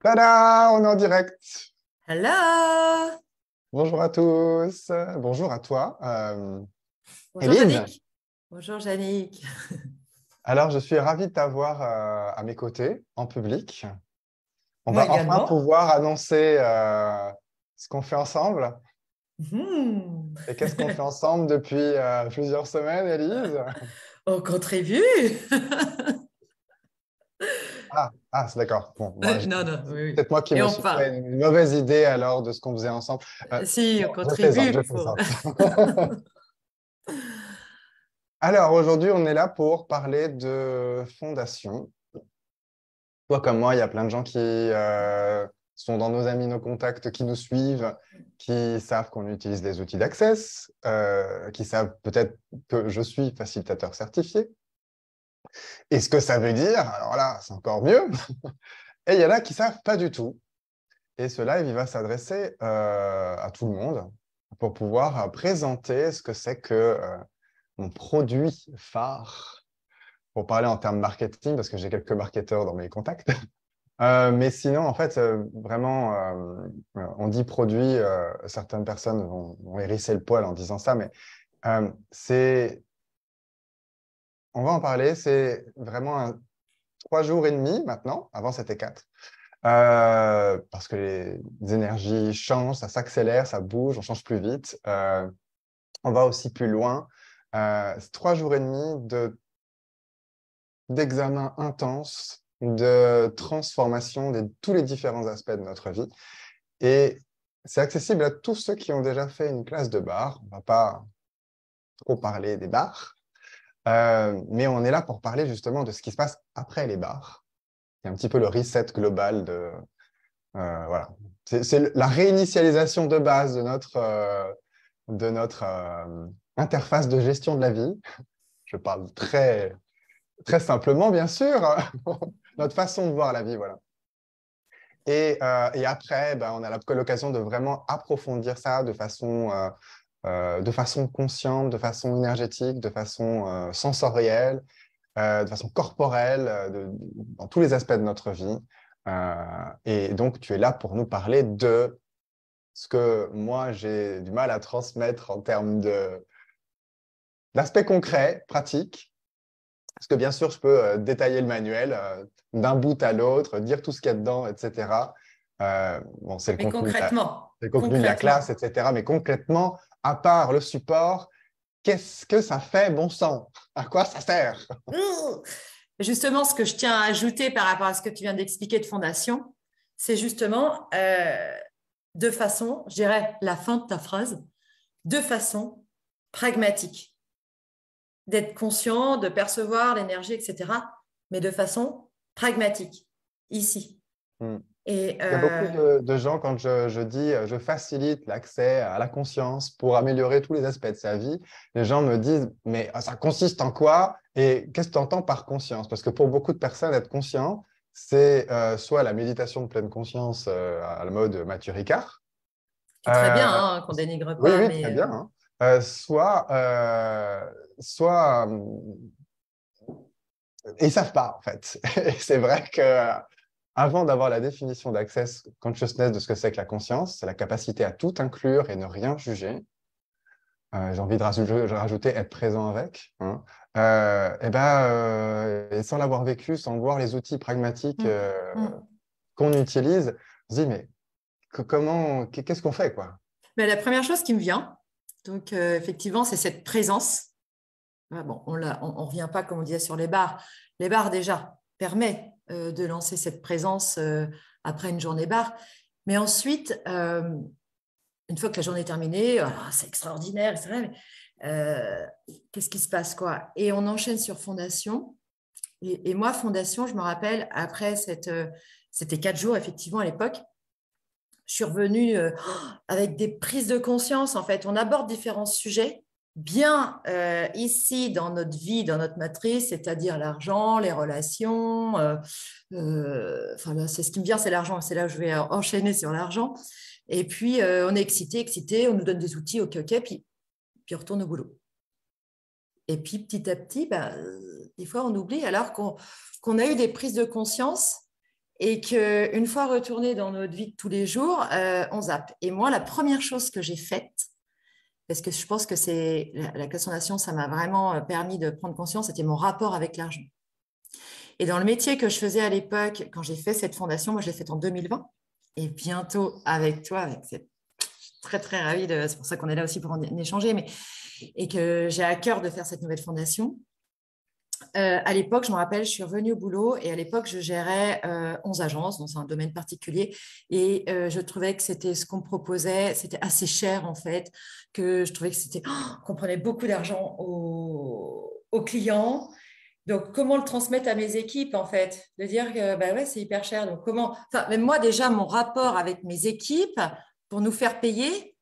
Tada, on est en direct. Hello! Bonjour à tous. Bonjour à toi, Bonjour Élise. Yannick. Bonjour Yannick. Alors, je suis ravi de t'avoir à mes côtés en public. On Moi va enfin également. pouvoir annoncer ce qu'on fait ensemble. Mhm. Et qu'est-ce qu'on fait ensemble depuis plusieurs semaines, Élise? On contribue. C'est d'accord. Bon, moi, Non, non, oui, oui. peut-être moi qui Et me on suis fait parle. une mauvaise idée alors de ce qu'on faisait ensemble. Si, Non, on je plaisante, contribue je pour. plaisante. Alors, aujourd'hui, on est là pour parler de fondation. Toi comme moi, il y a plein de gens qui sont dans nos amis, nos contacts, qui nous suivent, qui savent qu'on utilise les outils d'Access, qui savent peut-être que je suis facilitateur certifié. Et ce que ça veut dire, alors là, c'est encore mieux. Et il y en a qui ne savent pas du tout. Et ce live, il va s'adresser à tout le monde pour pouvoir présenter ce que c'est que mon produit phare, pour parler en termes marketing, parce que j'ai quelques marketeurs dans mes contacts. Mais sinon, en fait, vraiment, on dit produit, certaines personnes vont hérisser le poil en disant ça, mais c'est, on va en parler, c'est vraiment 3 jours et demi maintenant, avant c'était 4, parce que les énergies changent, ça s'accélère, ça bouge, on change plus vite, on va aussi plus loin. C'est 3 jours et demi d'examen intense, de transformation de tous les différents aspects de notre vie. Et c'est accessible à tous ceux qui ont déjà fait une classe de bar. On ne va pas trop parler des bars, mais on est là pour parler justement de ce qui se passe après les bars. C'est un petit peu le reset global de... voilà. C'est la réinitialisation de base de notre interface de gestion de la vie. Je parle très, très simplement, bien sûr. Notre façon de voir la vie, voilà. Et après, ben, on a l'occasion de vraiment approfondir ça de façon consciente, de façon énergétique, de façon sensorielle, de façon corporelle, dans tous les aspects de notre vie. Et donc, tu es là pour nous parler de ce que moi, j'ai du mal à transmettre en termes d'aspects concrets, pratiques. Parce que bien sûr, je peux détailler le manuel d'un bout à l'autre, dire tout ce qu'il y a dedans, etc. Bon, c'est Mais concrètement, le contenu de la classe, concrètement. etc. Mais concrètement, à part le support, qu'est-ce que ça fait, bon sang? À quoi ça sert? Ouh. Justement, ce que je tiens à ajouter par rapport à ce que tu viens d'expliquer de fondation, c'est justement de façon, je dirais la fin de ta phrase, de façon pragmatique, d'être conscient, de percevoir l'énergie, etc., mais de façon pragmatique, ici. Hmm. Et Il y a beaucoup de gens, quand je dis je facilite l'accès à la conscience pour améliorer tous les aspects de sa vie, les gens me disent, mais ça consiste en quoi? Et qu'est-ce que tu entends par conscience? Parce que pour beaucoup de personnes, être conscient, c'est soit la méditation de pleine conscience à la mode Mathieu Ricard. qui est très bien, Euh, hein, qu'on dénigre oui, pas, oui, très mais bien, hein. Soit ils savent pas, en fait. Et c'est vrai que avant d'avoir la définition d'Access Consciousness de ce que c'est que la conscience, c'est la capacité à tout inclure et ne rien juger. J'ai envie de rajouter être présent avec. Hein. Et sans l'avoir vécu, sans voir les outils pragmatiques mm, mm. qu'on utilise, on se dit, mais qu'est-ce qu'on fait, quoi? Mais la première chose qui me vient, donc effectivement, c'est cette présence. Ah bon, on ne revient pas, comme on disait, sur les bars. Les bars, déjà, permet de lancer cette présence après une journée bar. Mais ensuite, une fois que la journée est terminée, c'est extraordinaire, etc. Mais, qu'est-ce qui se passe, quoi? Et on enchaîne sur Fondation. Et moi, Fondation, je me rappelle, après c'était 4 jours, effectivement, à l'époque, je suis revenue avec des prises de conscience. En fait, on aborde différents sujets bien ici dans notre vie, dans notre matrice, c'est-à-dire l'argent, les relations. Enfin, là, c'est ce qui me vient, c'est l'argent. C'est là où je vais enchaîner sur l'argent. Et puis, on est excité, on nous donne des outils, ok, puis on retourne au boulot. Et puis, petit à petit, des fois, on oublie alors qu'on a eu des prises de conscience et qu'une fois retourné dans notre vie de tous les jours, on zappe. Et moi, la première chose que j'ai faite, parce que je pense que c'est la classe fondation, ça m'a vraiment permis de prendre conscience, c'était mon rapport avec l'argent. Et dans le métier que je faisais à l'époque, quand j'ai fait cette fondation, moi je l'ai faite en 2020, et bientôt avec toi, avec cette très très ravie c'est pour ça qu'on est là aussi pour en échanger, et que j'ai à cœur de faire cette nouvelle fondation. À l'époque, je me rappelle, je suis revenue au boulot et à l'époque, je gérais 11 agences dans un domaine particulier et je trouvais que c'était ce qu'on me proposait, c'était assez cher en fait, que je trouvais que c'était qu'on prenait beaucoup d'argent aux clients. Donc, comment le transmettre à mes équipes en fait, de dire que bah ouais, c'est hyper cher. Donc, comment, enfin, même moi déjà, mon rapport avec mes équipes pour nous faire payer.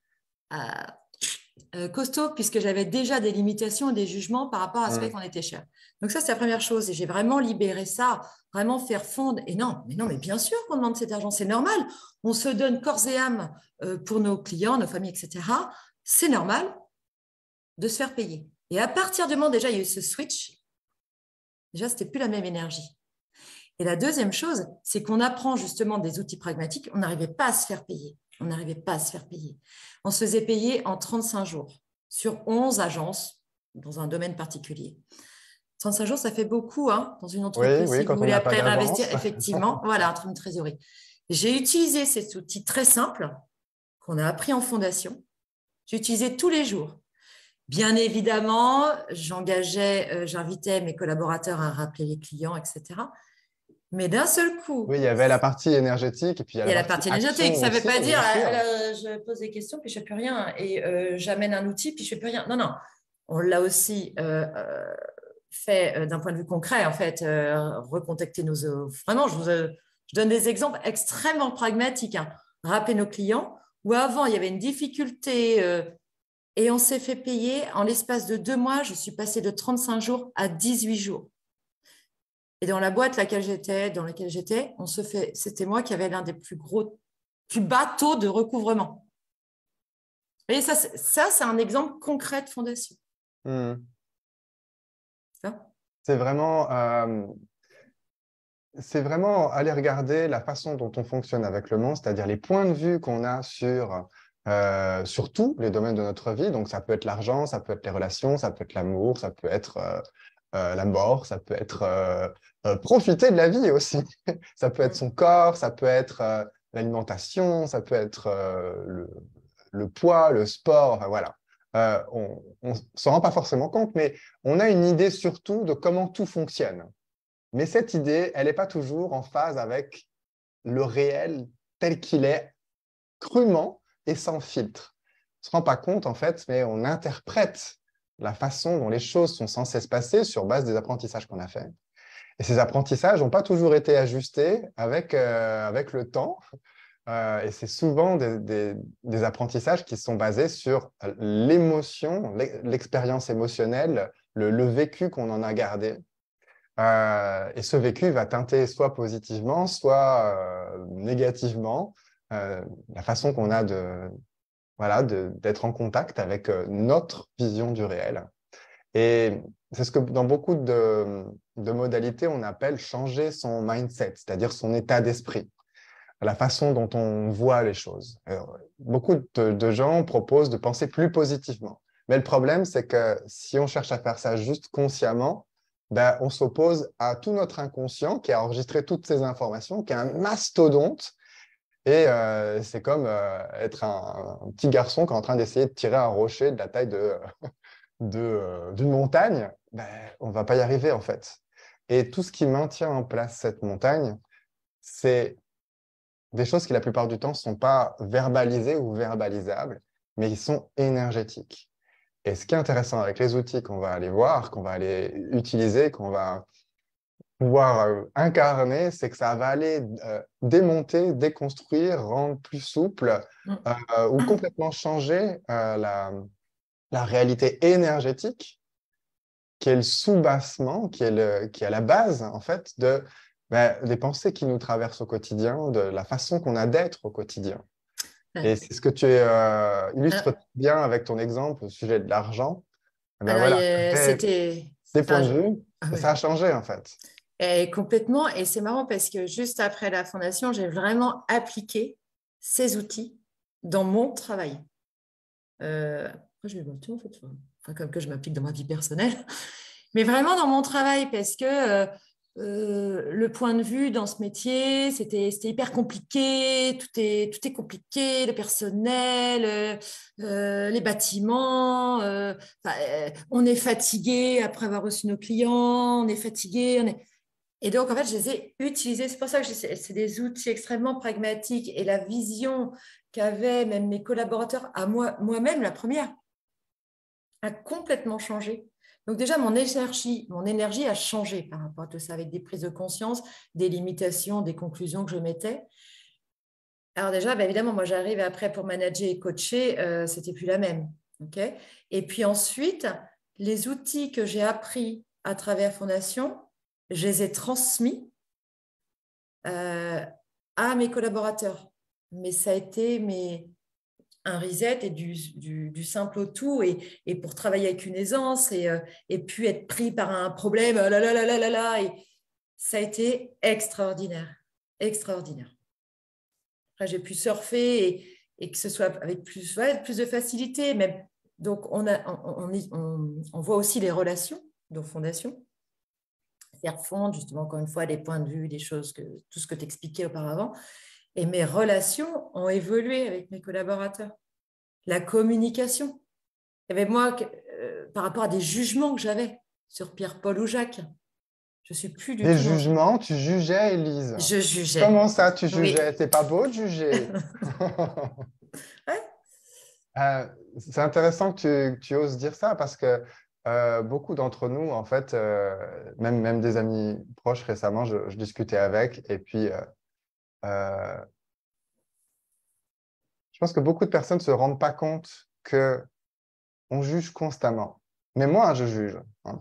Costaud, puisque j'avais déjà des limitations et des jugements par rapport à ce fait qu'on était cher. Donc ça, c'est la première chose. Et j'ai vraiment libéré ça, vraiment faire fondre. Et non, mais bien sûr qu'on demande cet argent, c'est normal. On se donne corps et âme pour nos clients, nos familles, etc. C'est normal de se faire payer. Et à partir du moment, déjà, il y a eu ce switch. Déjà, c'était plus la même énergie. Et la deuxième chose, c'est qu'on apprend justement des outils pragmatiques. On n'arrivait pas à se faire payer. On n'arrivait pas à se faire payer. On se faisait payer en 35 jours sur 11 agences dans un domaine particulier. 35 jours, ça fait beaucoup dans une entreprise Oui, si vous quand on voulez n'a pas après réinvestir. d'avance. Effectivement, voilà, entre une trésorerie. J'ai utilisé cet outil très simple qu'on a appris en fondation. J'ai utilisé tous les jours. Bien évidemment, j'invitais mes collaborateurs à rappeler les clients, etc. Mais d'un seul coup, Oui, il y avait la partie énergétique et puis il y a il y la a la partie partie énergétique. action Ça ne veut aussi, pas dire bien sûr. je pose des questions puis je ne fais plus rien et j'amène un outil puis je ne fais plus rien. Non, non. On l'a aussi fait d'un point de vue concret, en fait, recontacter nos. Vraiment, je donne des exemples extrêmement pragmatiques. Rappeler nos clients où avant, il y avait une difficulté et on s'est fait payer en l'espace de 2 mois. Je suis passée de 35 jours à 18 jours. Et dans la boîte dans laquelle j'étais, c'était moi qui avais l'un des plus bas taux de recouvrement. Et ça, c'est un exemple concret de fondation. Hmm. Ça C'est vraiment aller regarder la façon dont on fonctionne avec le monde, c'est-à-dire les points de vue qu'on a sur tous les domaines de notre vie. Donc, ça peut être l'argent, ça peut être les relations, ça peut être l'amour, ça peut être la mort, ça peut être profiter de la vie aussi. Ça peut être son corps, ça peut être l'alimentation, ça peut être le poids, le sport, enfin voilà. On ne s'en rend pas forcément compte, mais on a une idée surtout de comment tout fonctionne. Mais cette idée, elle n'est pas toujours en phase avec le réel tel qu'il est, crûment et sans filtre. On ne se rend pas compte, en fait, mais on interprète la façon dont les choses sont censées se passer sur base des apprentissages qu'on a faits. Et ces apprentissages n'ont pas toujours été ajustés avec le temps. Et c'est souvent des apprentissages qui sont basés sur l'émotion, l'expérience émotionnelle, le vécu qu'on en a gardé. Et ce vécu va teinter soit positivement, soit négativement la façon qu'on a d'être en contact avec notre vision du réel. Et c'est ce que dans beaucoup de modalités, on appelle changer son mindset, c'est-à-dire son état d'esprit, la façon dont on voit les choses. Alors, beaucoup de gens proposent de penser plus positivement. Mais le problème, c'est que si on cherche à faire ça juste consciemment, ben, on s'oppose à tout notre inconscient qui a enregistré toutes ces informations, qui est un mastodonte. Et c'est comme être un petit garçon qui est en train d'essayer de tirer un rocher de la taille d'une montagne. Ben, on ne va pas y arriver, en fait. Et tout ce qui maintient en place cette montagne, c'est des choses qui, la plupart du temps, ne sont pas verbalisées ou verbalisables, mais ils sont énergétiques. Et ce qui est intéressant avec les outils qu'on va aller voir, qu'on va aller utiliser, qu'on va pouvoir incarner, c'est que ça va aller démonter, déconstruire, rendre plus souple ou complètement changer la réalité énergétique qui est le sous-bassement, qui est la base, en fait, des pensées qui nous traversent au quotidien, de la façon qu'on a d'être au quotidien. Et c'est ce que tu illustres bien avec ton exemple au sujet de l'argent. Eh ben alors, voilà, c'était. des points Enfin, de vue, et ouais. ça a changé, en fait. Et complètement. Et c'est marrant parce que juste après la fondation, j'ai vraiment appliqué ces outils dans mon travail. Après, je vais voir tout, en fait. Enfin, comme que je m'applique dans ma vie personnelle. Mais vraiment dans mon travail, parce que le point de vue dans ce métier, c'était hyper compliqué, tout est compliqué, le personnel, les bâtiments, on est fatigué après avoir reçu nos clients, on est fatigué, Et donc, en fait, je les ai utilisés. C'est pour ça que c'est des outils extrêmement pragmatiques et la vision qu'avaient même mes collaborateurs, à moi-même, la première, a complètement changé. Donc déjà, mon énergie a changé par rapport à tout ça, avec des prises de conscience, des limitations, des conclusions que je mettais. Alors déjà, évidemment, moi, j'arrive après pour manager et coacher, c'était plus la même. Okay, et puis ensuite, les outils que j'ai appris à travers Fondation, je les ai transmis à mes collaborateurs. Mais ça a été un reset et du simple au tout et pour travailler avec une aisance et puis être pris par un problème, et ça a été extraordinaire, extraordinaire. Après, j'ai pu surfer et que ce soit avec plus de facilité. Même. Donc, on voit aussi les relations de fondation. Faire fondre, justement, encore une fois, les points de vue, des choses, tout ce que tu expliquais auparavant. Et mes relations ont évolué avec mes collaborateurs. La communication. Il y avait moi, par rapport à des jugements que j'avais sur Pierre-Paul ou Jacques, je ne suis plus du Des tout dans ça. jugements, tu jugeais, Élise. Je jugeais. Comment ça, tu Oui. jugeais? C'est pas beau de juger. Ouais. C'est intéressant que tu oses dire ça parce que beaucoup d'entre nous, en fait, même des amis proches récemment, je discutais avec et puis euh, je pense que beaucoup de personnes ne se rendent pas compte que on juge constamment. Mais moi, je juge. Hein.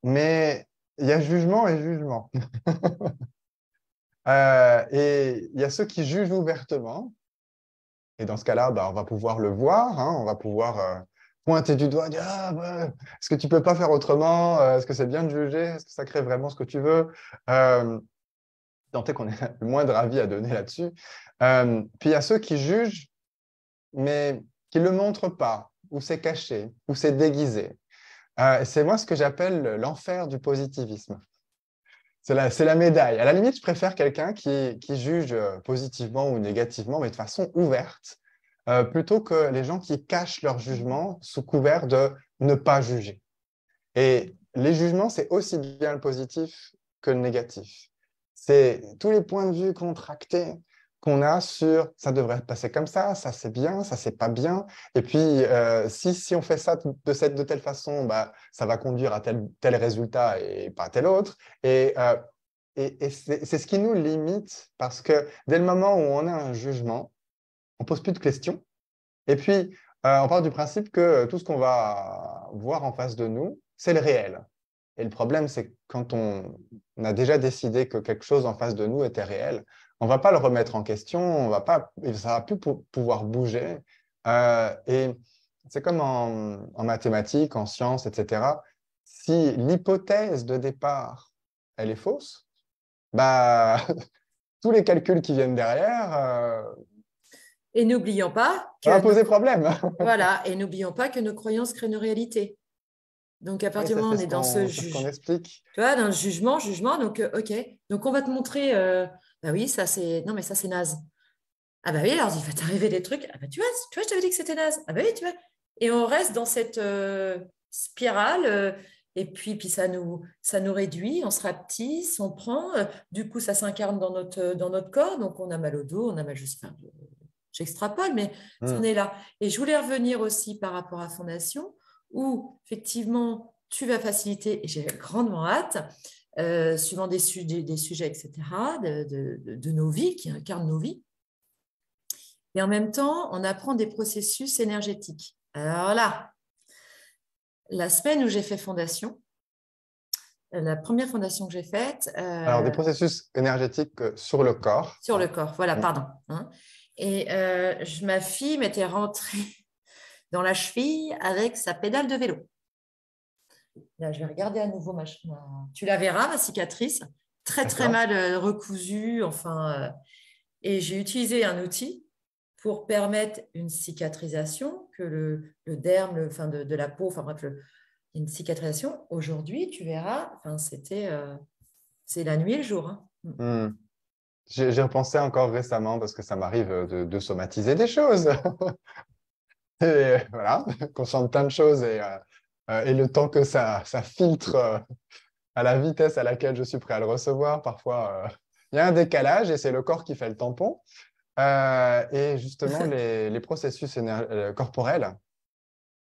Mais il y a jugement et jugement. Et il y a ceux qui jugent ouvertement. Et dans ce cas-là, bah, on va pouvoir le voir. Hein, on va pouvoir pointer du doigt, dire ah, bah, est-ce que tu peux pas faire autrement? Est-ce que c'est bien de juger? Est-ce que ça crée vraiment ce que tu veux? Tant est qu'on ait le moindre avis à donner là-dessus. Puis il y a ceux qui jugent, mais qui ne le montrent pas, ou c'est caché, ou c'est déguisé. C'est moi ce que j'appelle l'enfer du positivisme. C'est la médaille. À la limite, je préfère quelqu'un qui juge positivement ou négativement, mais de façon ouverte, plutôt que les gens qui cachent leur jugement sous couvert de ne pas juger. Et les jugements, c'est aussi bien le positif que le négatif. C'est tous les points de vue contractés qu'on a sur ça devrait passer comme ça c'est bien, ça c'est pas bien. Et puis, si on fait ça de telle façon, bah, ça va conduire à tel résultat et pas à tel autre. Et c'est ce qui nous limite parce que dès le moment où on a un jugement, on pose plus de questions. Et puis, on part du principe que tout ce qu'on va voir en face de nous, c'est le réel. Et le problème, c'est que quand on a déjà décidé que quelque chose en face de nous était réel, on ne va pas le remettre en question, ça ne va plus pouvoir bouger. Et c'est comme en mathématiques, en sciences, etc. Si l'hypothèse de départ, elle est fausse, bah, tous les calculs qui viennent derrière, Et n'oublions pas ça va que poser problème. voilà, et n'oublions pas que nos croyances créent nos réalités. Donc, à Oui, partir ça, du moment c'est où on est dans ce c'est ce qu'on juge, explique. tu vois, dans le jugement, donc, OK. Donc, on va te montrer, bah oui, ça c'est, non, mais ça c'est naze. Ah bah oui, alors il va t'arriver des trucs. Ah bah tu vois, je t'avais dit que c'était naze. Ah bah oui, tu vois. Et on reste dans cette spirale. Et puis ça nous réduit, on se rapetisse, on prend. Du coup, ça s'incarne dans notre corps. Donc, on a mal au dos, on a mal juste. Enfin, j'extrapole, mais ça en Hmm. est là. Et je voulais revenir aussi par rapport à Fondation, où effectivement, tu vas faciliter, et j'ai grandement hâte, suivant des sujets, etc., de nos vies, qui incarnent nos vies. Et en même temps, on apprend des processus énergétiques. Alors là, la semaine où j'ai fait fondation, la première fondation que j'ai faite, Alors, des processus énergétiques sur le corps. sur le Hein. corps, voilà, Hmm. pardon. Hein. Et ma fille m'était rentrée dans la cheville avec sa pédale de vélo. Là, je vais regarder à nouveau tu la verras, ma cicatrice, très très D'accord. mal recousue. Enfin, et j'ai utilisé un outil pour permettre une cicatrisation, que le derme, enfin de la peau, enfin bref, une cicatrisation. Aujourd'hui, tu verras, enfin, c'est la nuit et le jour. Hein. Hmm. J'ai repensé encore récemment parce que ça m'arrive de somatiser des choses. Et voilà, qu'on chante plein de choses et le temps que ça filtre à la vitesse à laquelle je suis prêt à le recevoir, parfois il y a un décalage et c'est le corps qui fait le tampon. Et justement, les processus corporels,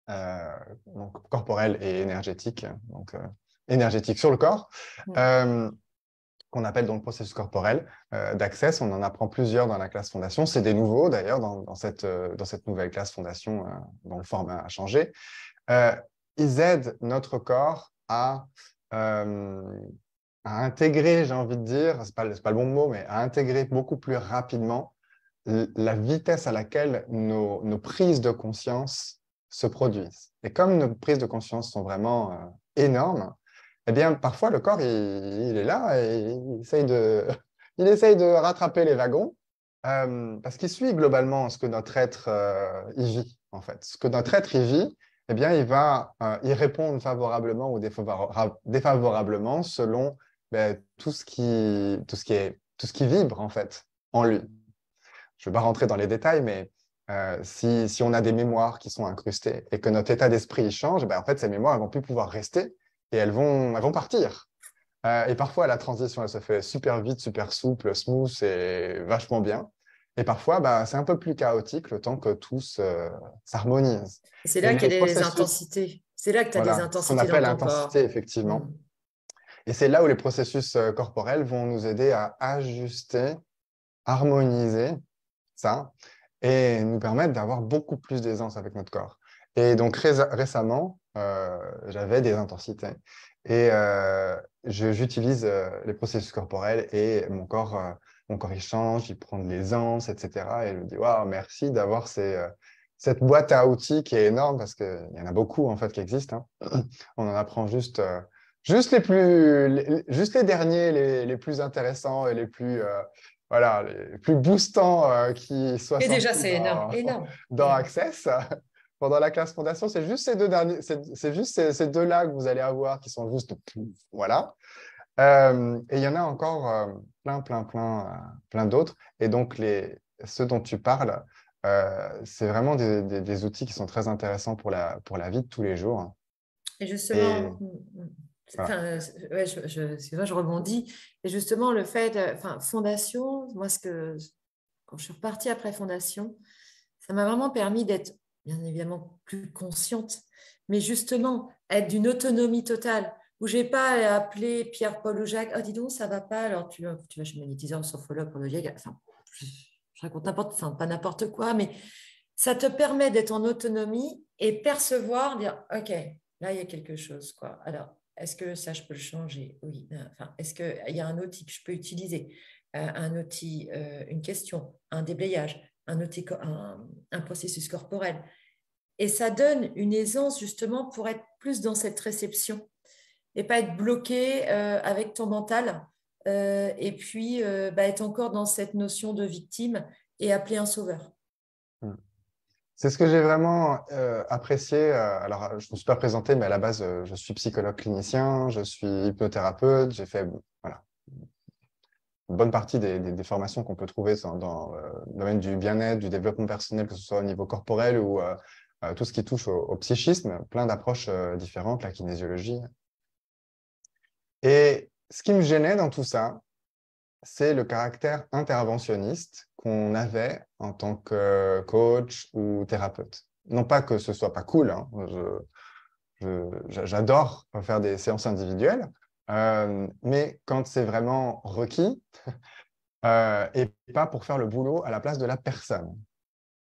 donc corporels et énergétiques, donc énergétiques sur le corps, euh, qu'on appelle donc processus corporel d'Access. On en apprend plusieurs dans la classe fondation. C'est des nouveaux d'ailleurs dans cette nouvelle classe fondation dont le format a changé. Ils aident notre corps euh, à intégrer, j'ai envie de dire, c'est pas le bon mot, mais à intégrer beaucoup plus rapidement la vitesse à laquelle nos prises de conscience se produisent. Et comme nos prises de conscience sont vraiment énormes, eh bien, parfois, le corps, il est là et il essaye de rattraper les wagons parce qu'il suit globalement ce que notre être y vit, en fait. Ce que notre être y vit, eh bien, il va y répondre favorablement ou défavorablement selon ben, tout ce qui vibre, en fait, en lui. Je ne vais pas rentrer dans les détails, mais si on a des mémoires qui sont incrustées et que notre état d'esprit change, ben, en fait, ces mémoires ne vont plus pouvoir rester et elles vont partir. Et parfois, la transition, elle se fait super vite, super souple, smooth et vachement bien. Et parfois, bah, c'est un peu plus chaotique le temps que tout s'harmonise. Et c'est Et là qu'il les y a des processus, intensités. C'est là que tu as des voilà, ce qu'on intensités dans appelle ton intensité, corps. effectivement. Mm. Et c'est là où les processus corporels vont nous aider à ajuster, harmoniser ça et nous permettre d'avoir beaucoup plus d'aisance avec notre corps. Et donc récemment, j'avais des intensités et j'utilise les processus corporels et mon corps il change, il prend de l'aisance, etc. Et je me dis, waouh, merci d'avoir cette boîte à outils qui est énorme parce qu'il y en a beaucoup en fait qui existent. Hein. On en apprend juste juste les derniers, les plus intéressants et les plus voilà, les plus boostants qui soient Et déjà, sortis c'est énorme, énorme, dans énorme. Access. Pendant la classe fondation, c'est juste ces deux derniers, c'est juste ces deux-là que vous allez avoir qui sont juste, voilà. Et il y en a encore plein d'autres. Et donc, ceux dont tu parles, c'est vraiment des outils qui sont très intéressants pour la vie de tous les jours. Et Et justement, voilà. enfin, ouais, excuse-moi, je rebondis. Et justement, le fait, enfin, fondation, moi, quand je suis repartie après fondation, ça m'a vraiment permis d'être, bien évidemment, plus consciente, mais justement, être d'une autonomie totale, où je n'ai pas à appeler Pierre-Paul ou Jacques, oh, dis donc, ça ne va pas, alors tu vas chez le magnétiseur, sophrologue, pour le yoga, enfin, je raconte enfin, pas n'importe quoi, mais ça te permet d'être en autonomie et percevoir, dire, OK, là, il y a quelque chose, quoi. Alors, est-ce que ça, je peux le changer? Oui. Enfin, est-ce qu'il y a un outil que je peux utiliser? Un outil, une question, un déblayage, un outil, un processus corporel. Et ça donne une aisance, justement, pour être plus dans cette réception et pas être bloqué avec ton mental et puis être encore dans cette notion de victime et appeler un sauveur. C'est ce que j'ai vraiment apprécié. Alors, je ne me suis pas présenté, mais à la base, je suis psychologue clinicien, je suis hypnothérapeute. J'ai fait voilà, une bonne partie des formations qu'on peut trouver dans le domaine du bien-être, du développement personnel, que ce soit au niveau corporel ou tout ce qui touche au psychisme, plein d'approches différentes, la kinésiologie. Et ce qui me gênait dans tout ça, c'est le caractère interventionniste qu'on avait en tant que coach ou thérapeute. Non pas que ce soit pas cool, hein. J'adore faire des séances individuelles, mais quand c'est vraiment requis et pas pour faire le boulot à la place de la personne.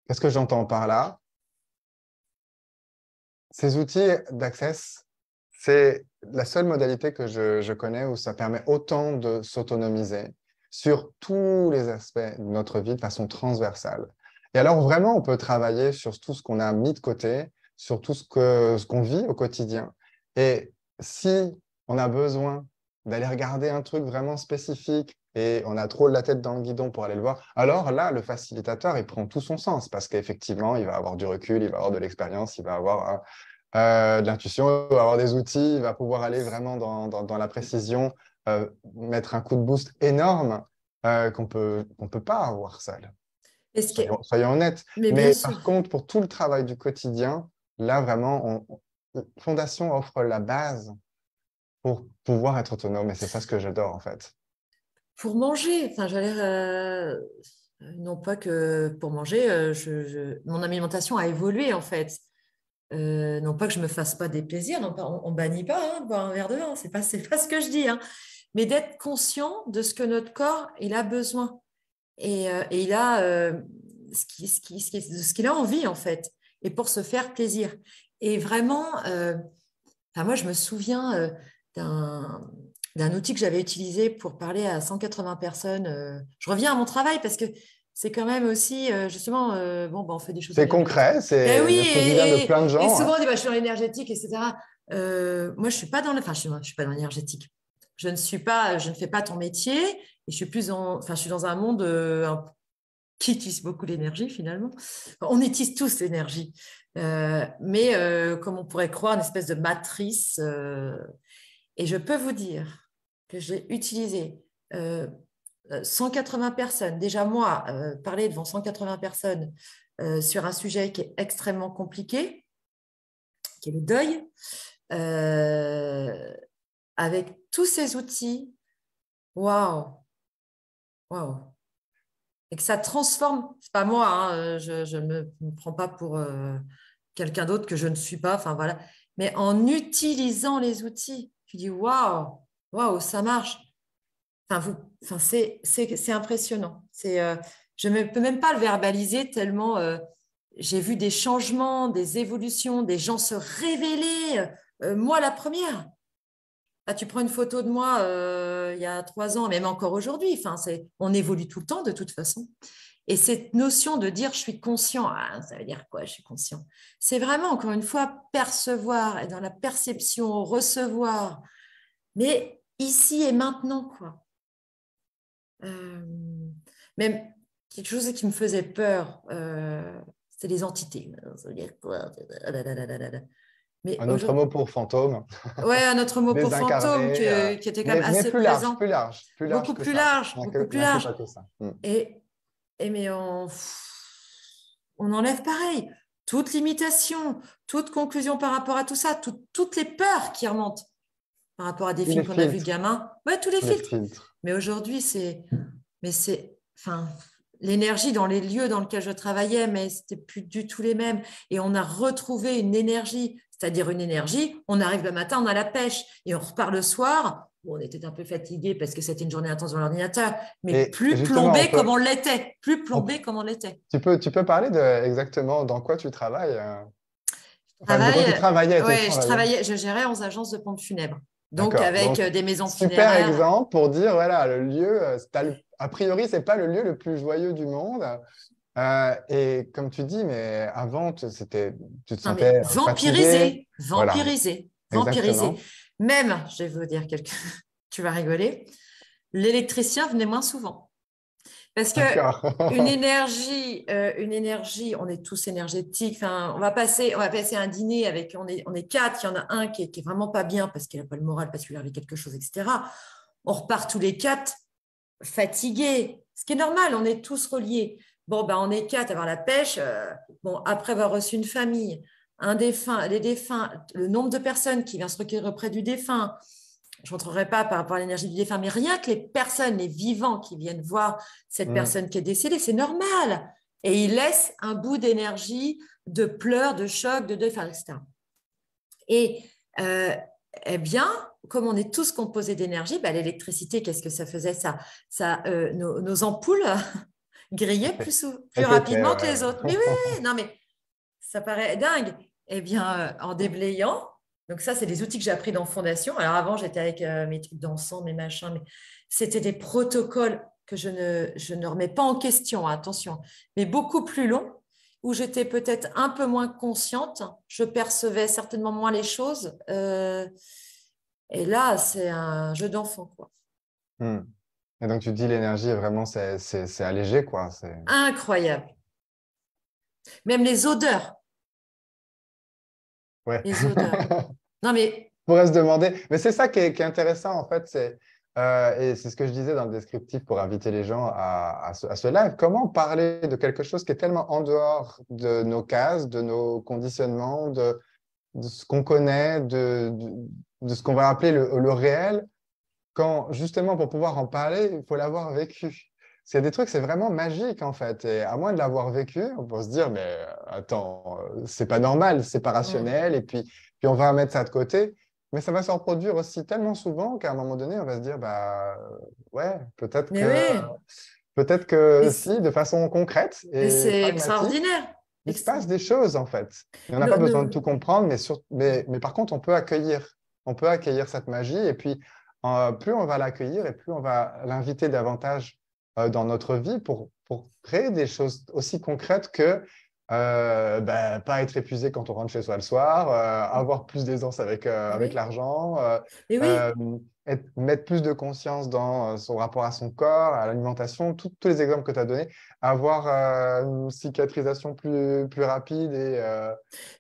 Qu'est-ce que j'entends par là? Ces outils d'Access, c'est la seule modalité que je connais où ça permet autant de s'autonomiser sur tous les aspects de notre vie de façon transversale. Et alors vraiment, on peut travailler sur tout ce qu'on a mis de côté, sur tout ce qu'on vit au quotidien. Et si on a besoin d'aller regarder un truc vraiment spécifique et on a trop la tête dans le guidon pour aller le voir, alors là, le facilitateur, il prend tout son sens parce qu'effectivement, il va avoir du recul, il va avoir de l'expérience, il va avoir de l'intuition, il va avoir des outils, il va pouvoir aller vraiment dans la précision, mettre un coup de boost énorme qu'on peut pas avoir seul. Et ce qui est... Soyons honnêtes. Mais bien Mais sûr. par contre, pour tout le travail du quotidien, là, vraiment, Fondation offre la base pour pouvoir être autonome. Et c'est ça ce que j'adore, en fait. Pour manger, enfin, non pas que pour manger, mon alimentation a évolué en fait. Non pas que je me fasse pas des plaisirs, non pas, on bannit pas, hein, boire un verre de vin, c'est pas ce que je dis, hein, mais d'être conscient de ce que notre corps il a besoin et il a ce qu'il a envie en fait, et pour se faire plaisir. Et vraiment, enfin, moi je me souviens d'un d'un outil que j'avais utilisé pour parler à 180 personnes. Je reviens à mon travail parce que c'est quand même aussi, justement, bon, bah, on fait des choses C'est énergétiques. concret, Et oui, c'est le quotidien de plein de et gens. souvent on dit, bah, je suis dans l'énergétique, etc. Moi, je suis pas dans enfin, je suis pas dans l'énergétique. Je ne fais pas ton métier et je suis plus enfin, je suis dans un monde qui utilise beaucoup l'énergie finalement. On utilise tous l'énergie, mais comme on pourrait croire, une espèce de matrice. Et je peux vous dire que j'ai utilisé 180 personnes. Déjà, moi, parler devant 180 personnes sur un sujet qui est extrêmement compliqué, qui est le deuil, avec tous ces outils, waouh, waouh. Et que ça transforme, c'est pas moi, hein, je ne me prends pas pour quelqu'un d'autre que je ne suis pas, enfin voilà, mais en utilisant les outils, tu dis waouh, waouh, ça marche. Enfin, c'est impressionnant. Je ne peux même pas le verbaliser tellement j'ai vu des changements, des évolutions, des gens se révéler. Moi, la première. Ah, tu prends une photo de moi il y a 3 ans, même encore aujourd'hui. Enfin, on évolue tout le temps de toute façon. Et cette notion de dire je suis conscient, ça veut dire quoi, je suis conscient? C'est vraiment, encore une fois, percevoir, et dans la perception, recevoir, mais ici et maintenant, quoi. Euh, Même quelque chose qui me faisait peur, c'est les entités. Ça veut dire quoi? Mais Un autre mot pour fantôme, ouais, un autre mot pour fantôme désincarné, qui était quand même mais assez présent, plus large beaucoup que plus ça. large, beaucoup Il plus n'y a que large. pas que ça. Et, mais on enlève pareil toute limitation, toute conclusion par rapport à tout ça, toutes les peurs qui remontent par rapport à des Tous les films qu'on a vus filtres, gamins. Ouais, tous les tous les filtres. filtres. Mais aujourd'hui, enfin, l'énergie dans les lieux dans lesquels je travaillais, mais c'était plus du tout les mêmes. Et on a retrouvé une énergie, c'est-à-dire une énergie. On arrive le matin, on a la pêche et on repart le soir. Bon, on était un peu fatigué parce que c'était une journée intense dans l'ordinateur, mais Et plus justement, plombé comme on l'était, plus on plombé comme on l'était. tu peux parler de exactement dans quoi tu travailles, enfin, de quoi tu Travail, travaillais, tu ouais, travaillais. je gérais 11 agences de pompes funèbres. Donc, D'accord. avec Donc, des maisons super funéraires. exemple pour dire, voilà, le lieu, a priori, c'est pas le lieu le plus joyeux du monde. Et comme tu dis, mais avant, tu te Non, mais sentais fatigué. vampirisé, Voilà, vampirisé, vampirisé. exactement. Même, je vais vous dire quelque tu vas rigoler, l'électricien venait moins souvent. Parce que D'accord. une énergie, on est tous énergétiques. Enfin, on va passer un dîner avec, on est quatre, il y en a un qui est vraiment pas bien parce qu'il n'a pas le moral, parce qu'il lui arrive quelque chose, etc. On repart tous les quatre fatigués, ce qui est normal, on est tous reliés. Bon, ben, on est quatre à avoir la pêche. Bon, après avoir reçu une famille, un défunt, les défunts, le nombre de personnes qui viennent se recueillir auprès du défunt, je ne rentrerai pas par rapport à l'énergie du défunt, mais rien que les personnes, les vivants qui viennent voir cette Mm. personne qui est décédée, c'est normal. Et ils laissent un bout d'énergie, de pleurs, de chocs, de deuil, etc. Et eh bien, comme on est tous composés d'énergie, bah, l'électricité, qu'est-ce que ça faisait nos ampoules grillaient plus Elle pétait, rapidement que ouais. les autres. Mais oui, non, mais ça paraît dingue. Eh bien, en déblayant, donc ça, c'est des outils que j'ai appris dans Fondation. Alors avant, j'étais avec mes trucs d'encens, mes machins, mais c'était des protocoles que je ne remets pas en question, hein, attention, mais beaucoup plus longs, où j'étais peut-être un peu moins consciente, je percevais certainement moins les choses. Et là, c'est un jeu d'enfant, quoi. Hmm. Et donc, tu dis l'énergie, vraiment, c'est allégé, quoi. Incroyable. Même les odeurs. Ouais. Les odeurs. Non, mais On pourrait se demander, mais c'est ça qui est intéressant en fait, et c'est ce que je disais dans le descriptif pour inviter les gens à ce live, comment parler de quelque chose qui est tellement en dehors de nos cases, de nos conditionnements, de ce qu'on connaît, de ce qu'on va appeler le réel, quand justement pour pouvoir en parler, il faut l'avoir vécu. C'est des trucs, c'est vraiment magique en fait, et à moins de l'avoir vécu, on peut se dire, mais attends, c'est pas normal, c'est pas mm, rationnel, et puis on va mettre ça de côté. Mais ça va se reproduire aussi tellement souvent qu'à un moment donné, on va se dire, bah ouais, mais oui, peut-être mais que si, de façon concrète et c'est pragmatique, extraordinaire. il se passe des choses en fait. Et on n'a pas Nos- besoin de tout nos- comprendre, mais par contre, on peut accueillir cette magie. Et puis, plus on va l'accueillir et plus on va l'inviter davantage dans notre vie pour créer des choses aussi concrètes que ben, pas être épuisé quand on rentre chez soi le soir, avoir plus d'aisance Mais avec oui, l'argent, mais oui. euh, mettre plus de conscience dans son rapport à son corps, à l'alimentation, tous les exemples que tu as donnés, avoir une cicatrisation plus rapide et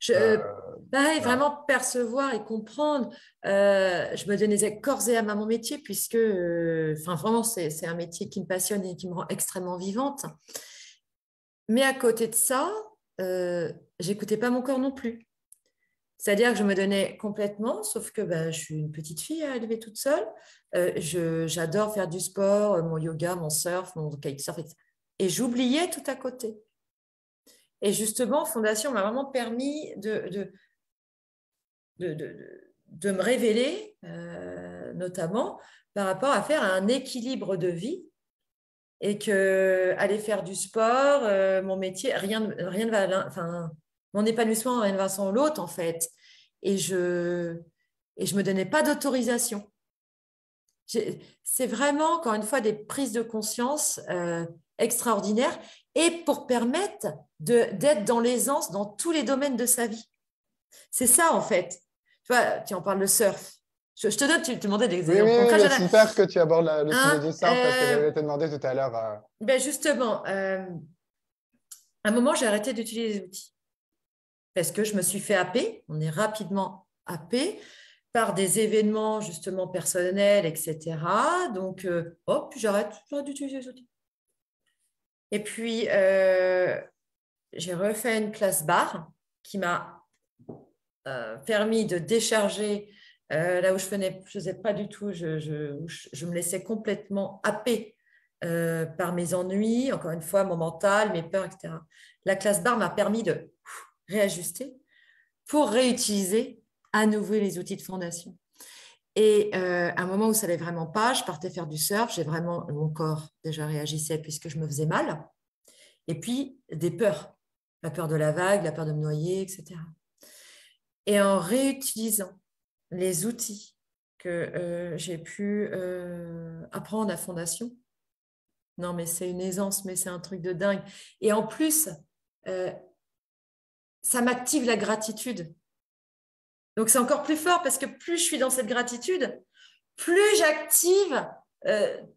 Je, euh, pareil, voilà. vraiment percevoir et comprendre. Je me donnais corps et âme à mon métier puisque, enfin, vraiment, c'est un métier qui me passionne et qui me rend extrêmement vivante. Mais à côté de ça, j'écoutais pas mon corps non plus. C'est-à-dire que je me donnais complètement, sauf que bah, je suis une petite fille à élever toute seule. J'adore faire du sport, mon yoga, mon surf, mon kitesurf, etc. Et j'oubliais tout à côté. Et justement, Fondation m'a vraiment permis de me révéler, notamment par rapport à faire un équilibre de vie et que aller faire du sport, mon métier, rien ne va, enfin, mon épanouissement, rien ne va sans l'autre en fait. Et je me donnais pas d'autorisation. C'est vraiment, encore une fois, des prises de conscience extraordinaires et pour permettre d'être dans l'aisance dans tous les domaines de sa vie. C'est ça, en fait. Tu vois, tu en parles de surf. Je te donne, tu te demandais des Oui, oui, exemples oui, concrets. mais c'est super que tu abordes le sujet Hein, du surf parce que j'allais te demander tout à l'heure. ben justement, à un moment, j'ai arrêté d'utiliser les outils parce que je me suis fait happer. On est rapidement happé par des événements justement personnels, etc. Donc, hop, j'arrête d'utiliser les outils. Et puis, j'ai refait une classe barre qui m'a permis de décharger là où je ne faisais pas du tout, je me laissais complètement happer par mes ennuis, encore une fois, mon mental, mes peurs, etc. La classe barre m'a permis de réajuster pour réutiliser à nouveau les outils de fondation. Et à un moment où ça n'allait vraiment pas, je partais faire du surf, j'ai vraiment, mon corps déjà réagissait puisque je me faisais mal. Et puis, des peurs. La peur de la vague, la peur de me noyer, etc. Et en réutilisant les outils que j'ai pu apprendre à Fondation, non, mais c'est une aisance, mais c'est un truc de dingue. Et en plus, euh, ça m'active la gratitude. Donc, c'est encore plus fort parce que plus je suis dans cette gratitude, plus j'active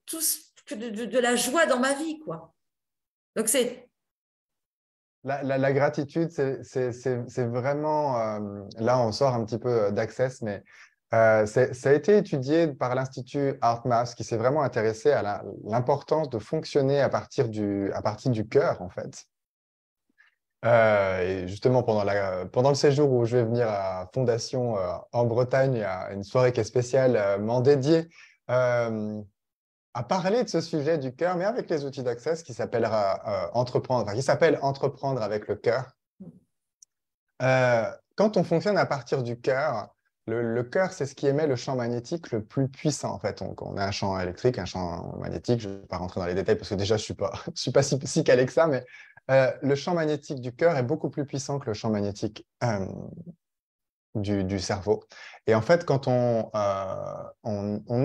tout de la joie dans ma vie, quoi. Donc, c'est... La gratitude, c'est vraiment, là on sort un petit peu d'Access, mais ça a été étudié par l'Institut HeartMath qui s'est vraiment intéressé à l'importance de fonctionner à partir du cœur, en fait. Et justement, pendant le séjour où je vais venir à Fondation en Bretagne, il y a une soirée qui est spécialement dédiée euh, à parler de ce sujet du cœur, mais avec les outils d'Access qui s'appellera Entreprendre, enfin, qui s'appelle Entreprendre avec le cœur. Quand on fonctionne à partir du cœur, le cœur, c'est ce qui émet le champ magnétique le plus puissant. En fait, on a un champ électrique, un champ magnétique. Je ne vais pas rentrer dans les détails parce que déjà, je je suis pas si calé que ça, mais le champ magnétique du cœur est beaucoup plus puissant que le champ magnétique du cerveau. Et en fait, quand on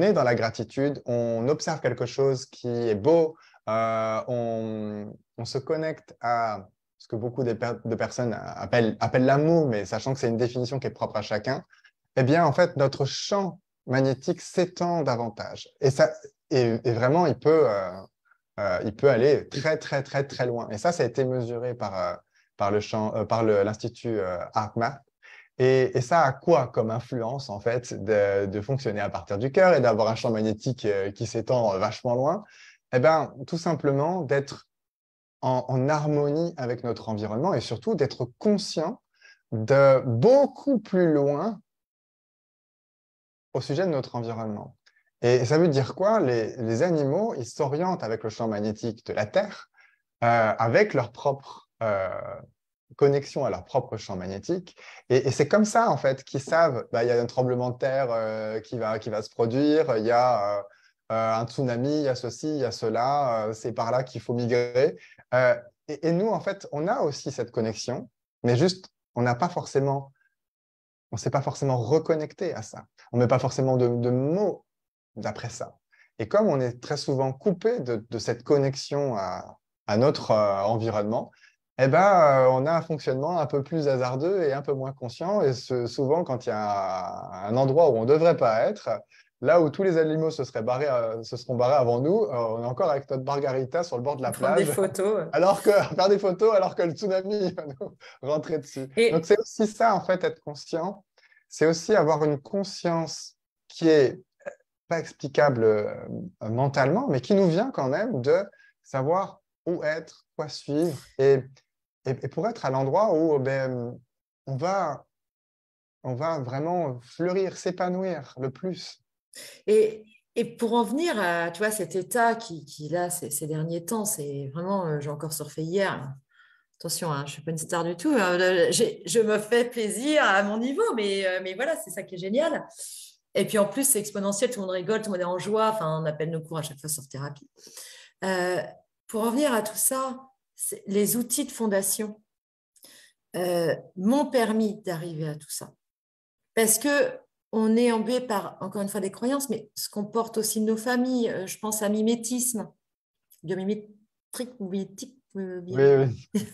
est dans la gratitude, on observe quelque chose qui est beau, on se connecte à ce que beaucoup de personnes appellent l'amour, mais sachant que c'est une définition qui est propre à chacun, eh bien, en fait, notre champ magnétique s'étend davantage. Et vraiment, il peut aller très, très, très, très loin. Et ça a été mesuré par l'Institut HeartMath. Et ça a quoi comme influence, en fait, de fonctionner à partir du cœur et d'avoir un champ magnétique qui s'étend vachement loin? Eh bien, tout simplement d'être en harmonie avec notre environnement et surtout d'être conscient de beaucoup plus loin au sujet de notre environnement. Et ça veut dire quoi? Les animaux, ils s'orientent avec le champ magnétique de la Terre, avec leur propre connexion à leur propre champ magnétique. Et c'est comme ça, en fait, qu'ils savent, bah, il y a un tremblement de terre qui va se produire, il y a un tsunami, il y a ceci, il y a cela, c'est par là qu'il faut migrer. Euh, et nous, en fait, on a aussi cette connexion, mais juste, on n'a pas forcément, on ne s'est pas forcément reconnecté à ça. On ne met pas forcément de mots d'après ça. Et comme on est très souvent coupé de cette connexion à notre environnement, eh ben, on a un fonctionnement un peu plus hasardeux et un peu moins conscient. Et souvent, quand il y a un endroit où on ne devrait pas être, là où tous les animaux se seront barrés avant nous, on est encore avec notre margarita sur le bord de la Prendre des plage, photos. faire des photos alors que le tsunami va nous rentrer dessus. Donc, Et c'est aussi ça, en fait, être conscient. C'est aussi avoir une conscience qui est pas explicable mentalement, mais qui nous vient quand même de savoir où être, quoi suivre, et pour être à l'endroit où ben, on va, on va vraiment fleurir, s'épanouir le plus. Et pour en venir à, tu vois, cet état qui là, ces derniers temps, c'est vraiment, j'ai encore surfé hier. Attention, hein, je ne suis pas une star du tout, hein. Je me fais plaisir à mon niveau, mais voilà, c'est ça qui est génial. Et puis en plus, c'est exponentiel, tout le monde rigole, tout le monde est en joie. Enfin, on appelle nos cours à chaque fois sur thérapie. Euh, pour en venir à tout ça, les outils de fondation m'ont permis d'arriver à tout ça. Parce que on est embué par, encore une fois, des croyances, mais ce qu'on porte aussi de nos familles. Je pense à mimétisme, biomimétrique, mimétique. Oui, oui.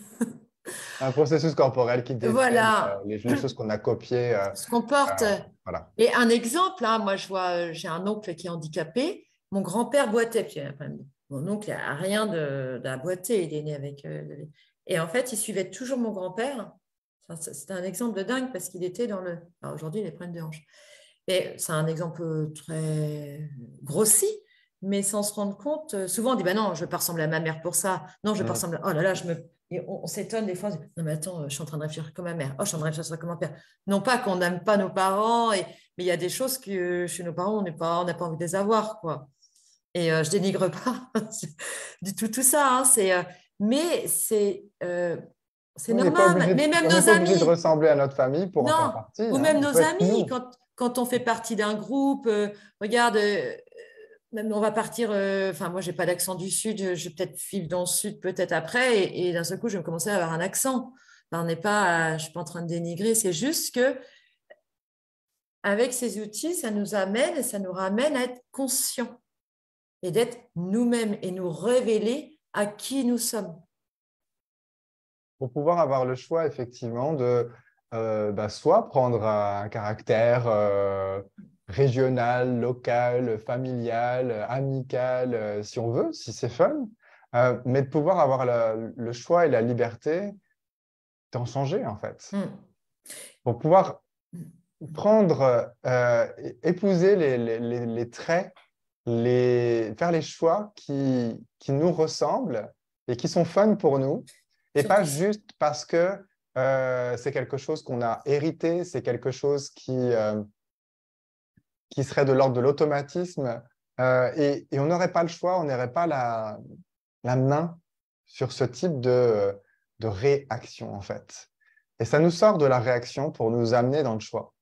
Un processus corporel qui décèle Voilà les choses qu'on a copiées. ce qu'on porte. Voilà. Et un exemple, hein, moi, je vois, j'ai un oncle qui est handicapé. Mon grand-père boitait. Puis, mon oncle n'a rien d'un boité. Il est né avec. Et en fait, il suivait toujours mon grand-père. Enfin, c'était un exemple de dingue parce qu'il était dans le. Alors, aujourd'hui, il est problèmes de hanche. Et c'est un exemple très grossi, mais sans se rendre compte. Souvent, on dit bah non, je ne veux pas ressembler à ma mère pour ça. Non, je ne veux pas ressembler. Oh là là, et on s'étonne des fois. Non, mais attends, je suis en train de réfléchir comme ma mère. Oh, je suis en train de réfléchir comme mon père. Non pas qu'on n'aime pas nos parents, mais il y a des choses que chez nos parents, on n'a pas envie de les avoir, quoi. Et je dénigre pas du tout ça. Hein, mais c'est On n'est pas normal. obligé Mais même on n'est nos pas obligé de amis. ressembler à notre famille pour en faire Non, partie, ou hein. même On peut nos être amis, nous. quand on fait partie d'un groupe, regarde, même on va partir, enfin moi j'ai pas d'accent du Sud, je vais peut-être vivre dans le Sud peut-être après, et d'un seul coup je vais commencer à avoir un accent. Enfin, je ne suis pas en train de dénigrer, c'est juste que avec ces outils, ça nous amène et ça nous ramène à être conscients et d'être nous-mêmes et nous révéler à qui nous sommes. Pour pouvoir avoir le choix, effectivement, de bah, soit prendre un caractère régional, local, familial, amical, si on veut, si c'est fun, mais de pouvoir avoir le choix et la liberté d'en changer, en fait. Mm. Pour pouvoir Mm. prendre, épouser les traits, faire les choix qui nous ressemblent et qui sont fun pour nous, et pas Surtout, juste parce que c'est quelque chose qu'on a hérité, c'est quelque chose qui serait de l'ordre de l'automatisme, et on n'aurait pas le choix, on n'aurait pas la main sur ce type de réaction, en fait. Et ça nous sort de la réaction pour nous amener dans le choix.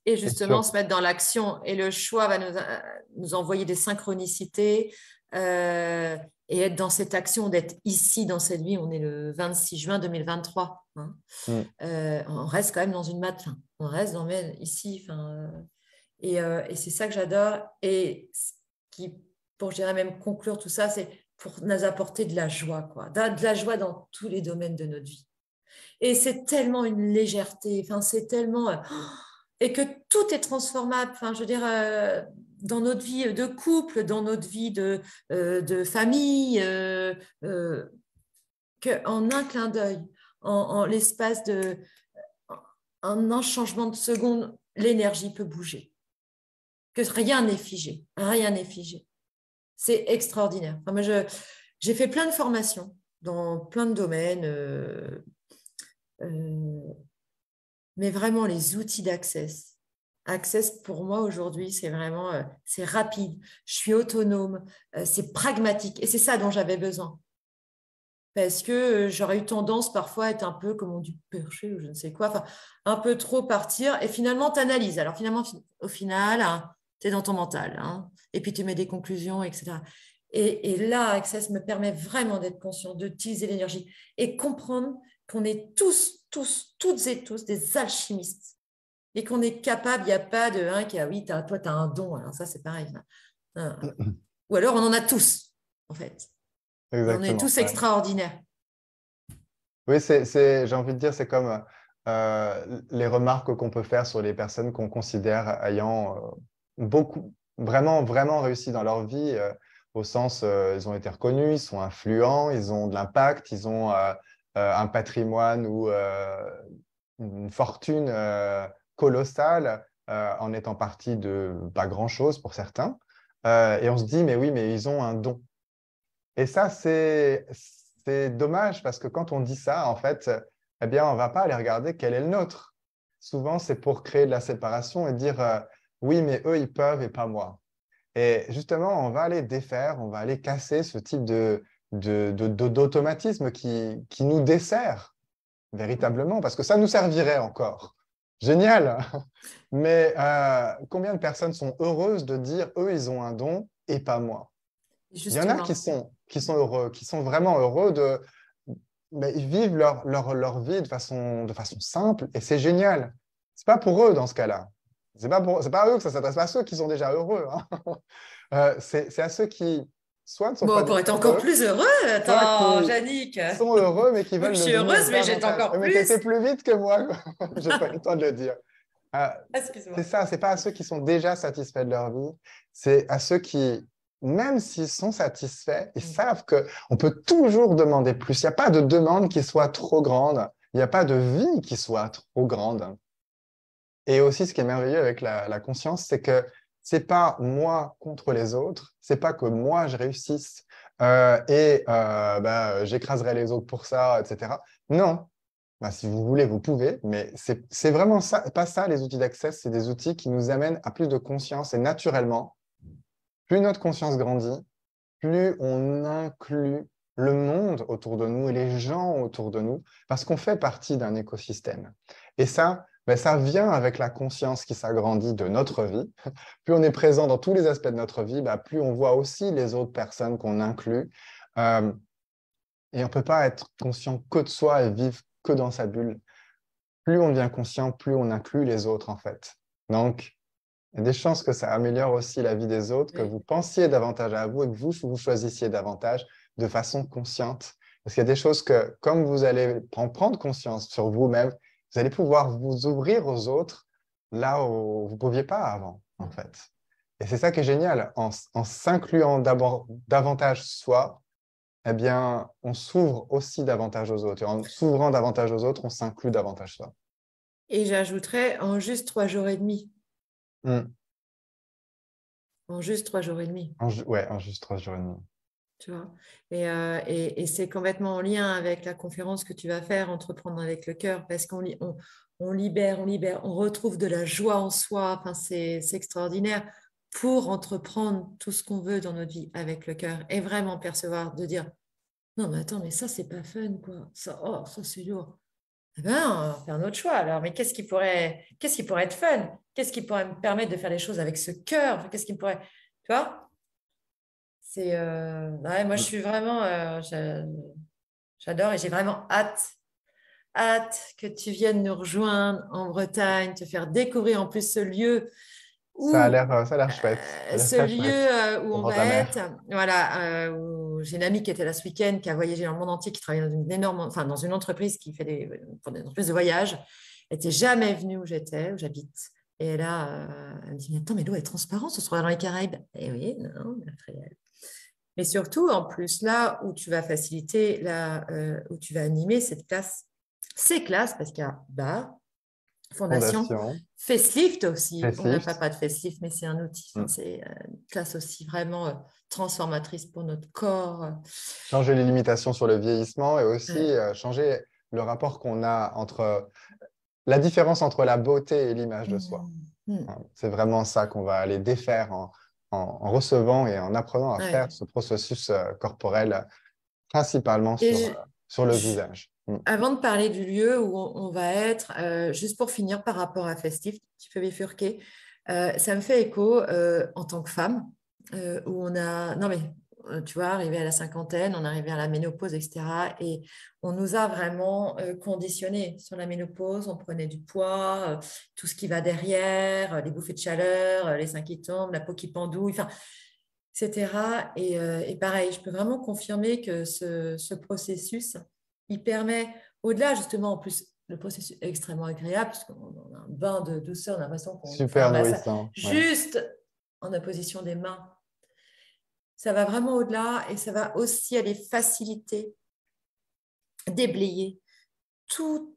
et Et justement sur, se mettre dans l'action. Et le choix va nous envoyer des synchronicités et être dans cette action, d'être ici dans cette vie. On est le 26 juin 2023. Hein. Mm. On reste quand même dans une on reste ici. Et c'est ça que j'adore. Et ce qui, pour je dirais même conclure tout ça, c'est pour nous apporter de la joie, quoi. De la joie dans tous les domaines de notre vie. Et c'est tellement une légèreté. Enfin, c'est tellement. et que tout est transformable. Enfin, je veux dire, dans notre vie de couple, dans notre vie de famille, qu'en un clin d'œil, en l'espace en un changement de seconde, l'énergie peut bouger. Que rien n'est figé, rien n'est figé. C'est extraordinaire. Enfin, moi, j'ai fait plein de formations dans plein de domaines, mais vraiment les outils d'Access. Access, pour moi, aujourd'hui, c'est vraiment, c'est rapide, je suis autonome, c'est pragmatique, et c'est ça dont j'avais besoin. Parce que j'aurais eu tendance parfois à être un peu, comme on dit, perché ou je ne sais quoi, enfin, un peu trop partir, et finalement, tu analyses. Alors finalement, au final, hein, tu es dans ton mental, hein, et puis tu mets des conclusions, etc. Et là, Access me permet vraiment d'être conscient, d'utiliser l'énergie et comprendre qu'on est toutes et tous des alchimistes et qu'on est capable, il n'y a pas de qui a, oui, toi, tu as un don, alors ça, c'est pareil. Ou alors, on en a tous, en fait. Et on est Exactement. tous Ouais. extraordinaires. Oui, j'ai envie de dire, c'est comme les remarques qu'on peut faire sur les personnes qu'on considère ayant vraiment, vraiment réussi dans leur vie, au sens, ils ont été reconnus, ils sont influents, ils ont de l'impact, ils ont un patrimoine ou une fortune colossale en étant partie de pas grand-chose pour certains. Et on se dit, mais oui, mais ils ont un don. Et ça, c'est dommage parce que quand on dit ça, en fait, eh bien, on ne va pas aller regarder quel est le nôtre. Souvent, c'est pour créer de la séparation et dire oui, mais eux, ils peuvent et pas moi. Et justement, on va aller défaire, on va aller casser ce type d'automatisme qui nous dessert véritablement parce que ça nous servirait encore. Génial! Mais combien de personnes sont heureuses de dire eux, ils ont un don et pas moi? Il y en a Justement. qui sont heureux, qui sont vraiment heureux ils vivent leur vie de façon simple et c'est génial. C'est pas pour eux dans ce cas-là. C'est pas à eux que ça s'adresse, pas à ceux qui sont déjà heureux, hein. C'est à ceux qui, soit ne sont Bon, pas pour être déjà encore heureux, plus heureux, soit attends, qui Yannick. sont heureux mais qui Moi, veulent je le suis devenir heureuse, mais j'étais davantage. encore Mais tu étais plus. plus vite que moi. J'ai pas eu le temps de le dire. C'est Excuse-moi. ça, c'est pas à ceux qui sont déjà satisfaits de leur vie, c'est à ceux qui, même s'ils sont satisfaits, ils savent qu'on peut toujours demander plus. Il n'y a pas de demande qui soit trop grande, il n'y a pas de vie qui soit trop grande. Et aussi, ce qui est merveilleux avec la conscience, c'est que c'est pas moi contre les autres, c'est pas que moi je réussisse j'écraserai les autres pour ça, etc. Non, bah, si vous voulez, vous pouvez, mais c'est vraiment ça, pas ça, les outils d'accès, c'est des outils qui nous amènent à plus de conscience et naturellement, plus notre conscience grandit, plus on inclut le monde autour de nous et les gens autour de nous, parce qu'on fait partie d'un écosystème. Et ça, ben, ça vient avec la conscience qui s'agrandit de notre vie. Plus on est présent dans tous les aspects de notre vie, ben, plus on voit aussi les autres personnes qu'on inclut. Et on ne peut pas être conscient que de soi et vivre que dans sa bulle. Plus on devient conscient, plus on inclut les autres, en fait. Donc, il y a des chances que ça améliore aussi la vie des autres, que Oui. vous pensiez davantage à vous et que vous choisissiez davantage de façon consciente. Parce qu'il y a des choses que, comme vous allez en prendre conscience sur vous-même, vous allez pouvoir vous ouvrir aux autres là où vous ne pouviez pas avant, en fait. Et c'est ça qui est génial. En s'incluant davantage soi, eh bien, on s'ouvre aussi davantage aux autres. Et en s'ouvrant davantage aux autres, on s'inclut davantage soi. Et j'ajouterais en juste 3 jours et demi. Mm. En juste 3 jours et demi. Ouais, en juste 3 jours et demi. Tu vois. Et c'est complètement en lien avec la conférence que tu vas faire, Entreprendre avec le cœur, parce on libère, on retrouve de la joie en soi. Enfin, c'est extraordinaire pour entreprendre tout ce qu'on veut dans notre vie avec le cœur et vraiment percevoir, de dire non, mais attends, mais ça, c'est pas fun, quoi. Ça, oh, ça, c'est lourd. Eh ben, on va faire un autre choix alors. Mais qu'est-ce qui pourrait être fun? Qu'est-ce qui pourrait me permettre de faire les choses avec ce cœur? Enfin, qu'est-ce qui pourrait, tu vois? Ouais, moi, je suis vraiment, j'adore et j'ai vraiment hâte que tu viennes nous rejoindre en Bretagne, te faire découvrir en plus ce lieu où, Ça a l'air chouette. Ça a l'air ce très lieu chouette où au on bord de va la être. mer. Voilà, où j'ai une amie qui était là ce week-end, qui a voyagé dans le monde entier, qui travaille enfin, dans une entreprise qui fait pour des entreprises de voyage. Elle n'était jamais venue où j'habite. Et elle me dit, mais attends, mais l'eau est transparente, on se trouve dans les Caraïbes. Et oui, non, mais après, mais surtout, en plus, là où tu vas faciliter, là où tu vas animer ces classes, parce qu'il y a bar, fondation, Fondation, facelift aussi. On n'a facelift. pas de facelift, mais c'est un outil. Enfin, c'est une classe aussi vraiment transformatrice pour notre corps. Changer les limitations sur le vieillissement et aussi Ouais. changer le rapport qu'on a entre la différence entre la beauté et l'image de soi. Mm, mm. Hein. C'est vraiment ça qu'on va aller défaire en recevant et en apprenant à faire Ouais. ce processus corporel, principalement Et sur le je- visage. Mm. Avant de parler du lieu où on va être, juste pour finir par rapport à Festif, tu peux bifurquer, ça me fait écho en tant que femme, où on a, non mais tu vois, arrivé à la cinquantaine, on arrivé à la ménopause, etc. Et on nous a vraiment conditionnés sur la ménopause, on prenait du poids, tout ce qui va derrière, les bouffées de chaleur, les seins qui tombent, la peau qui pendouille, enfin, etc. Et pareil, je peux vraiment confirmer que ce processus, il permet, au-delà justement, en plus, le processus est extrêmement agréable, puisqu'on a un bain de douceur, on a l'impression qu'on nous fait un Super massage nourrissant. Ouais. juste en apposition des mains. Ça va vraiment au-delà et ça va aussi aller faciliter, déblayer tout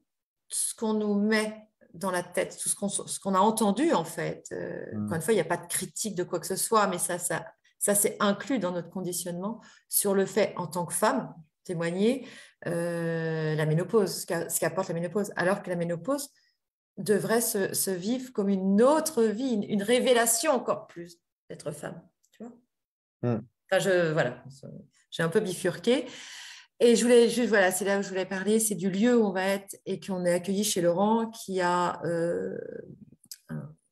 ce qu'on nous met dans la tête, tout ce qu'on a entendu en fait. Encore Mm. une fois, il n'y a pas de critique de quoi que ce soit, mais ça c'est inclus dans notre conditionnement sur le fait, en tant que femme, témoigner la ménopause, ce qu'apporte la ménopause, alors que la ménopause devrait se vivre comme une autre vie, une révélation encore plus d'être femme. Tu vois, Mm. enfin, voilà, j'ai un peu bifurqué. Et je voulais juste, voilà, c'est là où je voulais parler, c'est du lieu où on va être et qu'on est accueilli chez Laurent, qui a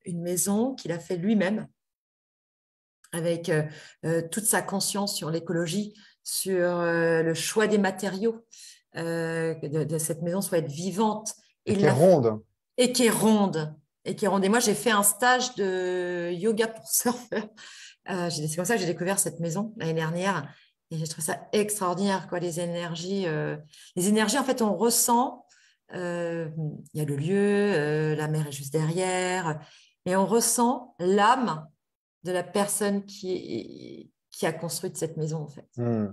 une maison qu'il a fait lui-même, avec toute sa conscience sur l'écologie, sur le choix des matériaux, de cette maison soit être vivante. Et qui est ronde. Et qui est ronde. Et qui est ronde. Et moi, j'ai fait un stage de yoga pour surfeurs. C'est comme ça que j'ai découvert cette maison l'année dernière. Et j'ai trouvé ça extraordinaire, quoi, les énergies. En fait, on ressent. Il y a le lieu, la mer est juste derrière. Mais on ressent l'âme de la personne qui a construit cette maison, en fait. Mm.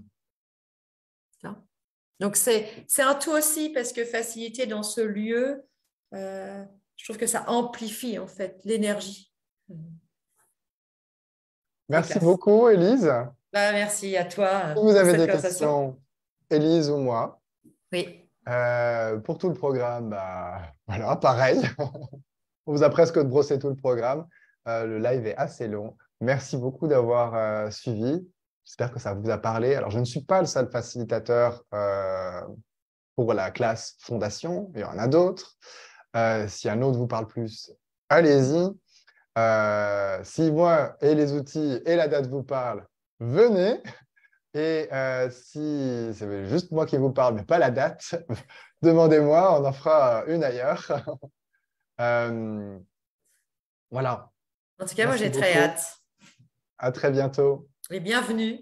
Donc, c'est un tout aussi, parce que faciliter dans ce lieu, je trouve que ça amplifie, en fait, l'énergie des Merci classes. beaucoup, Élise. Bah, merci à toi Si vous pour avez cette des conversation. questions, Élise ou moi, Oui, pour tout le programme, bah, voilà, pareil. On vous a presque brossé tout le programme. Le live est assez long. Merci beaucoup d'avoir suivi. J'espère que ça vous a parlé. Alors, je ne suis pas le seul facilitateur pour la classe Fondation. Il y en a d'autres. Si un autre vous parle plus, allez-y. Si moi et les outils et la date vous parlent, venez. Et si c'est juste moi qui vous parle, mais pas la date, demandez-moi, on en fera une ailleurs. Euh, voilà. en tout cas, moi, Merci j'ai très beaucoup. hâte. À très bientôt. Et bienvenue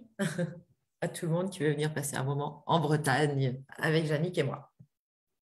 à tout le monde qui veut venir passer un moment en Bretagne avec Jannick et moi.